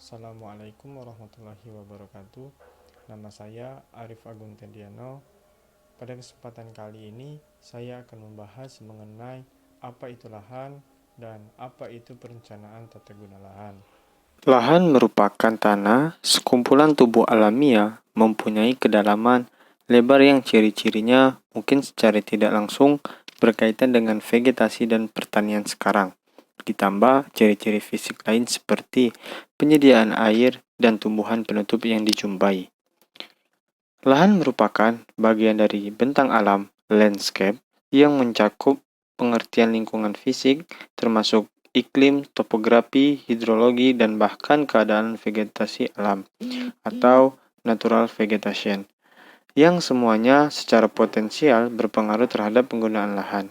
Assalamualaikum warahmatullahi wabarakatuh. Nama saya Arif Agung Tendiano. Pada kesempatan kali ini, saya akan membahas mengenai apa itu lahan dan apa itu perencanaan tata guna lahan. Lahan merupakan tanah, sekumpulan tubuh alamiah, mempunyai kedalaman, lebar yang ciri-cirinya mungkin secara tidak langsung berkaitan dengan vegetasi dan pertanian sekarang. Ditambah ciri-ciri fisik lain seperti penyediaan air dan tumbuhan penutup yang dijumpai. Lahan merupakan bagian dari bentang alam, landscape, yang mencakup pengertian lingkungan fisik, termasuk iklim, topografi, hidrologi, dan bahkan keadaan vegetasi alam atau natural vegetation, yang semuanya secara potensial berpengaruh terhadap penggunaan lahan.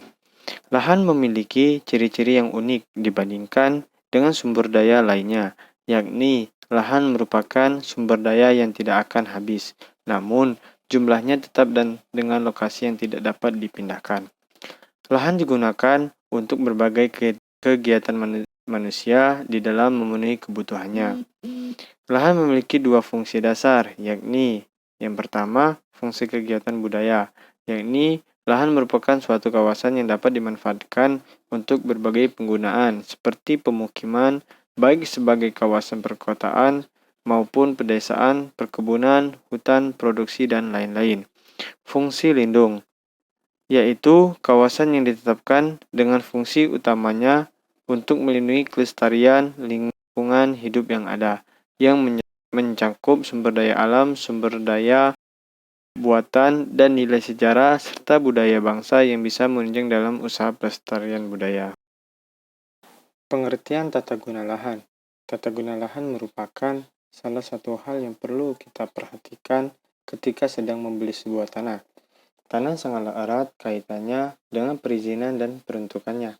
Lahan memiliki ciri-ciri yang unik dibandingkan dengan sumber daya lainnya, yakni lahan merupakan sumber daya yang tidak akan habis, namun jumlahnya tetap dan dengan lokasi yang tidak dapat dipindahkan. Lahan digunakan untuk berbagai kegiatan manusia di dalam memenuhi kebutuhannya. Lahan memiliki dua fungsi dasar, yakni yang pertama, fungsi kegiatan budaya, yakni lahan merupakan suatu kawasan yang dapat dimanfaatkan untuk berbagai penggunaan, seperti pemukiman, baik sebagai kawasan perkotaan maupun pedesaan, perkebunan, hutan, produksi, dan lain-lain. Fungsi lindung, yaitu kawasan yang ditetapkan dengan fungsi utamanya untuk melindungi kelestarian lingkungan hidup yang ada, yang mencakup sumber daya alam, sumber daya buatan, dan nilai sejarah serta budaya bangsa yang bisa menunjang dalam usaha pelestarian budaya. Pengertian tata guna lahan. Tata guna lahan merupakan salah satu hal yang perlu kita perhatikan ketika sedang membeli sebuah tanah. Tanah sangatlah erat kaitannya dengan perizinan dan peruntukannya.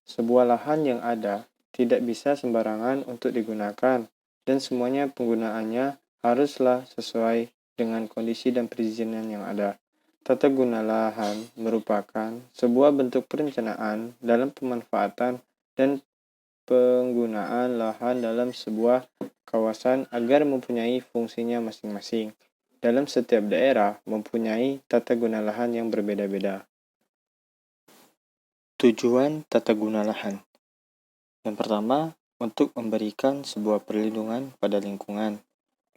Sebuah lahan yang ada tidak bisa sembarangan untuk digunakan, dan semuanya penggunaannya haruslah sesuai dengan kondisi dan perizinan yang ada. Tata guna lahan merupakan sebuah bentuk perencanaan dalam pemanfaatan dan penggunaan lahan dalam sebuah kawasan agar mempunyai fungsinya masing-masing. Dalam setiap daerah mempunyai tata guna lahan yang berbeda-beda. Tujuan tata guna lahan. Yang pertama, untuk memberikan sebuah perlindungan pada lingkungan.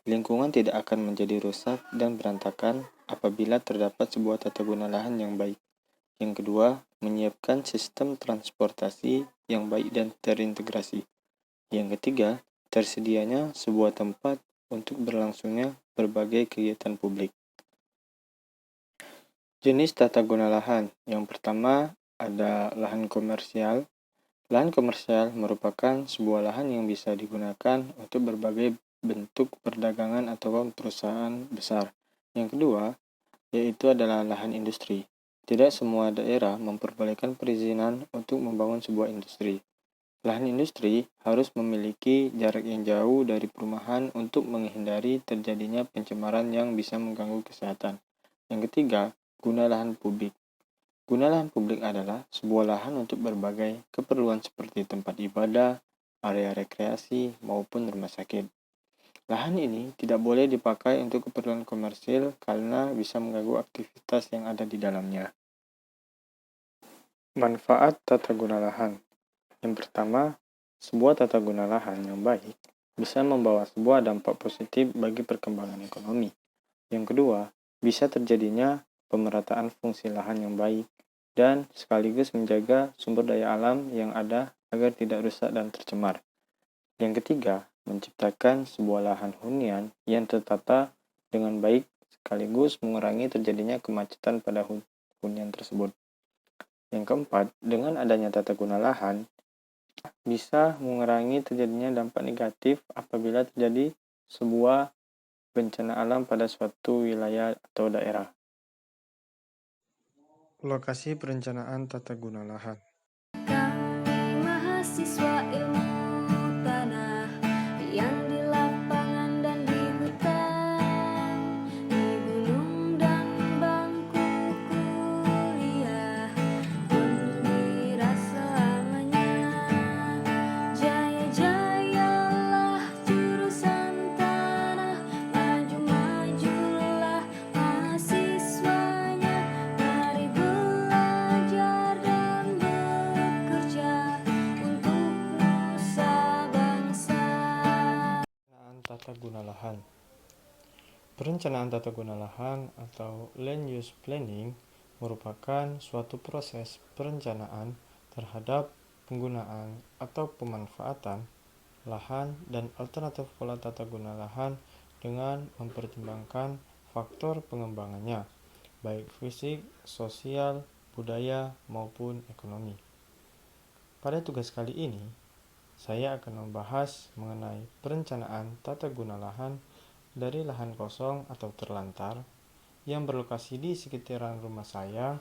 Lingkungan tidak akan menjadi rusak dan berantakan apabila terdapat sebuah tata guna lahan yang baik. Yang kedua, menyiapkan sistem transportasi yang baik dan terintegrasi. Yang ketiga, tersedianya sebuah tempat untuk berlangsungnya berbagai kegiatan publik. Jenis tata guna lahan. Yang pertama ada lahan komersial. Lahan komersial merupakan sebuah lahan yang bisa digunakan untuk berbagai bentuk perdagangan atau perusahaan besar. Yang kedua, yaitu adalah lahan industri. Tidak semua daerah memperbolehkan perizinan untuk membangun sebuah industri. Lahan industri harus memiliki jarak yang jauh dari perumahan untuk menghindari terjadinya pencemaran yang bisa mengganggu kesehatan. Yang ketiga, guna lahan publik. Guna lahan publik adalah sebuah lahan untuk berbagai keperluan seperti tempat ibadah, area rekreasi, maupun rumah sakit. Lahan ini tidak boleh dipakai untuk keperluan komersil karena bisa mengganggu aktivitas yang ada di dalamnya. Manfaat tata guna lahan. Yang pertama, sebuah tata guna lahan yang baik bisa membawa sebuah dampak positif bagi perkembangan ekonomi. Yang kedua, bisa terjadinya pemerataan fungsi lahan yang baik dan sekaligus menjaga sumber daya alam yang ada agar tidak rusak dan tercemar. Yang ketiga, menciptakan sebuah lahan hunian yang tertata dengan baik sekaligus mengurangi terjadinya kemacetan pada hunian tersebut. Yang keempat, dengan adanya tata guna lahan, bisa mengurangi terjadinya dampak negatif apabila terjadi sebuah bencana alam pada suatu wilayah atau daerah. Lokasi perencanaan tata guna lahan. Kami mahasiswa ilmu tanah yang di lapangan dan di hutan, di gunung dan bangku kuliah, gembira selamanya. Jaya jayalah jurusan lahan. Perencanaan tata guna lahan atau land use planning merupakan suatu proses perencanaan terhadap penggunaan atau pemanfaatan lahan dan alternatif pola tata guna lahan dengan mempertimbangkan faktor pengembangannya, baik fisik, sosial, budaya, maupun ekonomi. Pada tugas kali ini, saya akan membahas mengenai perencanaan tata guna lahan dari lahan kosong atau terlantar yang berlokasi di sekitaran rumah saya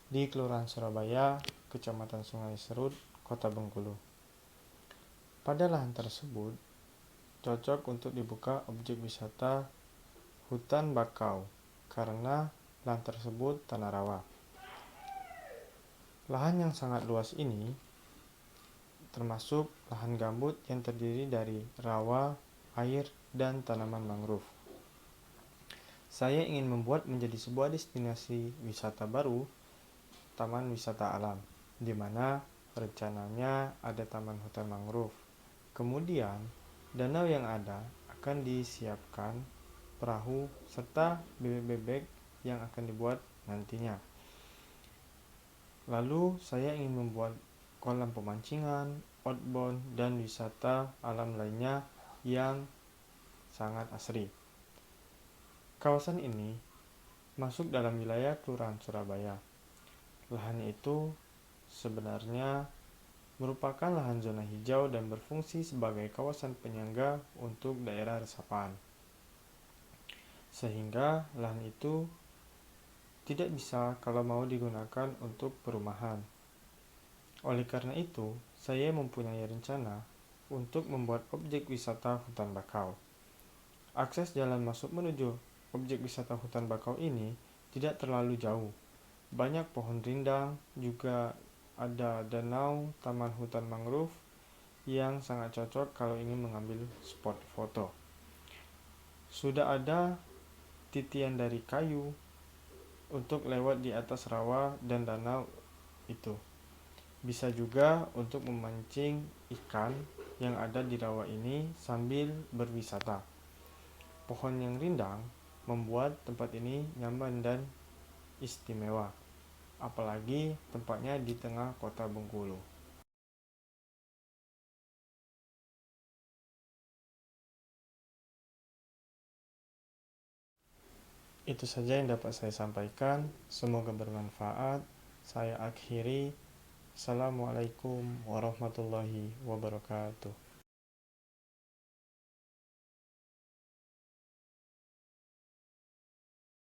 di Kelurahan Surabaya, Kecamatan Sungai Serut, Kota Bengkulu. Pada lahan tersebut, cocok untuk dibuka objek wisata hutan bakau karena lahan tersebut tanah rawa. Lahan yang sangat luas ini termasuk lahan gambut yang terdiri dari rawa, air, dan tanaman mangrove. Saya ingin membuat menjadi sebuah destinasi wisata baru, taman wisata alam, di mana rencananya ada taman hutan mangrove. Kemudian, danau yang ada akan disiapkan perahu serta bebek-bebek yang akan dibuat nantinya. Lalu, saya ingin membuat kolam pemancingan, outbound, dan wisata alam lainnya yang sangat asri. Kawasan ini masuk dalam wilayah Kelurahan Surabaya. Lahan itu sebenarnya merupakan lahan zona hijau dan berfungsi sebagai kawasan penyangga untuk daerah resapan. Sehingga lahan itu tidak bisa kalau mau digunakan untuk perumahan. Oleh karena itu, saya mempunyai rencana untuk membuat objek wisata hutan bakau. Akses jalan masuk menuju objek wisata hutan bakau ini tidak terlalu jauh. Banyak pohon rindang, juga ada danau, taman hutan mangrove yang sangat cocok kalau ingin mengambil spot foto. Sudah ada titian dari kayu untuk lewat di atas rawa dan danau itu. Bisa juga untuk memancing ikan yang ada di rawa ini sambil berwisata. Pohon yang rindang membuat tempat ini nyaman dan istimewa, apalagi tempatnya di tengah kota Bengkulu. Itu saja yang dapat saya sampaikan. Semoga bermanfaat. Saya akhiri. Assalamualaikum warahmatullahi wabarakatuh.